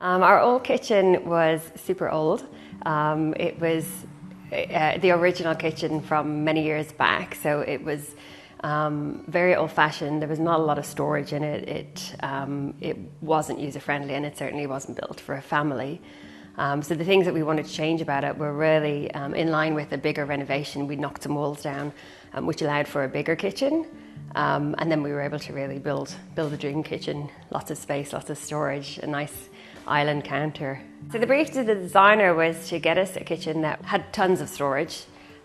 Our old kitchen was super old. It was the original kitchen from many years back, so it was very old-fashioned. There was not a lot of storage in it. It wasn't user-friendly, and it certainly wasn't built for a family. So the things that we wanted to change about it were really in line with a bigger renovation. We knocked some walls down, which allowed for a bigger kitchen. And then we were able to really build a dream kitchen. Lots of space, lots of storage, a nice island counter. So the brief to the designer was to get us a kitchen that had tons of storage,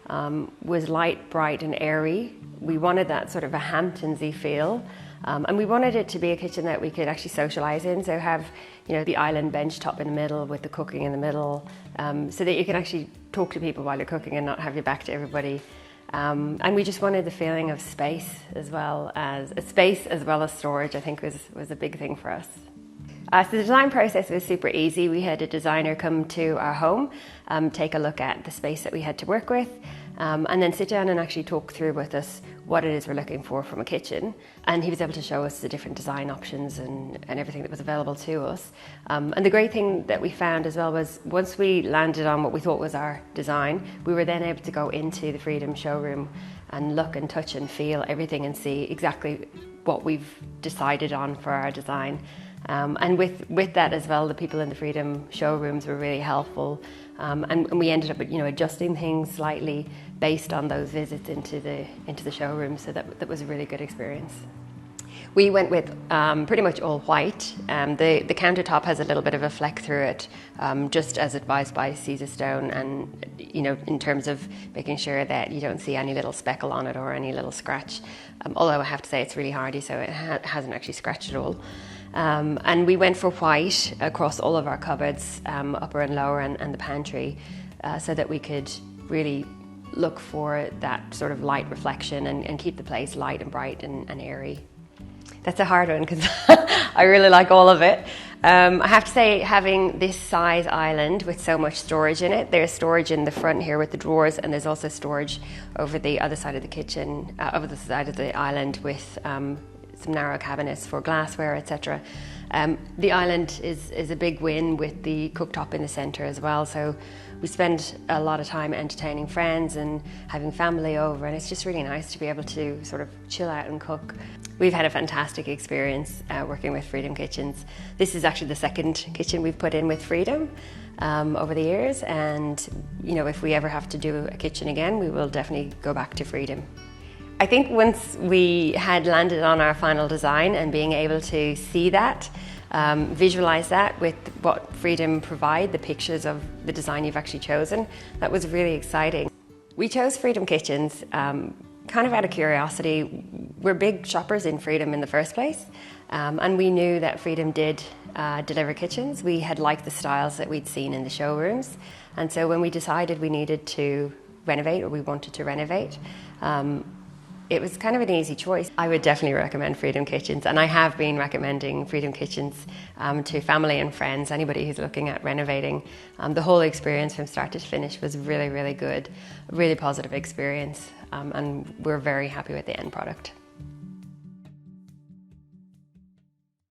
was light, bright and airy. We wanted that sort of a Hamptons-y feel. And we wanted it to be a kitchen that we could actually socialise in, so have, you know, the island bench top in the middle with the cooking in the middle, so that you can actually talk to people while you're cooking and not have your back to everybody. And we just wanted the feeling of space as well as storage. I think was a big thing for us. So the design process was super easy. We had a designer come to our home, take a look at the space that we had to work with, and then sit down and actually talk through with us what it is we're looking for from a kitchen. And he was able to show us the different design options and everything that was available to us. And the great thing that we found as well was once we landed on what we thought was our design, we were then able to go into the Freedom showroom and look and touch and feel everything and see exactly what we've decided on for our design. And with that as well, the people in the Freedom showrooms were really helpful, and we ended up, you know, adjusting things slightly based on those visits into the showroom. So that was a really good experience. We went with pretty much all white. The countertop has a little bit of a fleck through it, just as advised by Caesarstone, and you know, in terms of making sure that you don't see any little speckle on it or any little scratch. Although I have to say it's really hardy, so it hasn't actually scratched at all. And we went for white across all of our cupboards, upper and lower, and the pantry, so that we could really look for that sort of light reflection and keep the place light and bright and airy. That's a hard one because I really like all of it. I have to say, having this size island with so much storage in it, there's storage in the front here with the drawers, and there's also storage over the other side of the kitchen, over the side of the island with some narrow cabinets for glassware, etc. The island is a big win with the cooktop in the centre as well. So we spend a lot of time entertaining friends and having family over, and it's just really nice to be able to sort of chill out and cook. We've had a fantastic experience working with Freedom Kitchens. This is actually the second kitchen we've put in with Freedom over the years, and you know, if we ever have to do a kitchen again, we will definitely go back to Freedom. I think once we had landed on our final design and being able to see that, visualize that with what Freedom provide, the pictures of the design you've actually chosen, that was really exciting. We chose Freedom Kitchens kind of out of curiosity. We're big shoppers in Freedom in the first place, and we knew that Freedom did deliver kitchens. We had liked the styles that we'd seen in the showrooms, and so when we decided we needed to renovate, or we wanted to renovate, it was kind of an easy choice. I would definitely recommend Freedom Kitchens, and I have been recommending Freedom Kitchens to family and friends, anybody who's looking at renovating. The whole experience from start to finish was really, really good, a really positive experience, and we're very happy with the end product.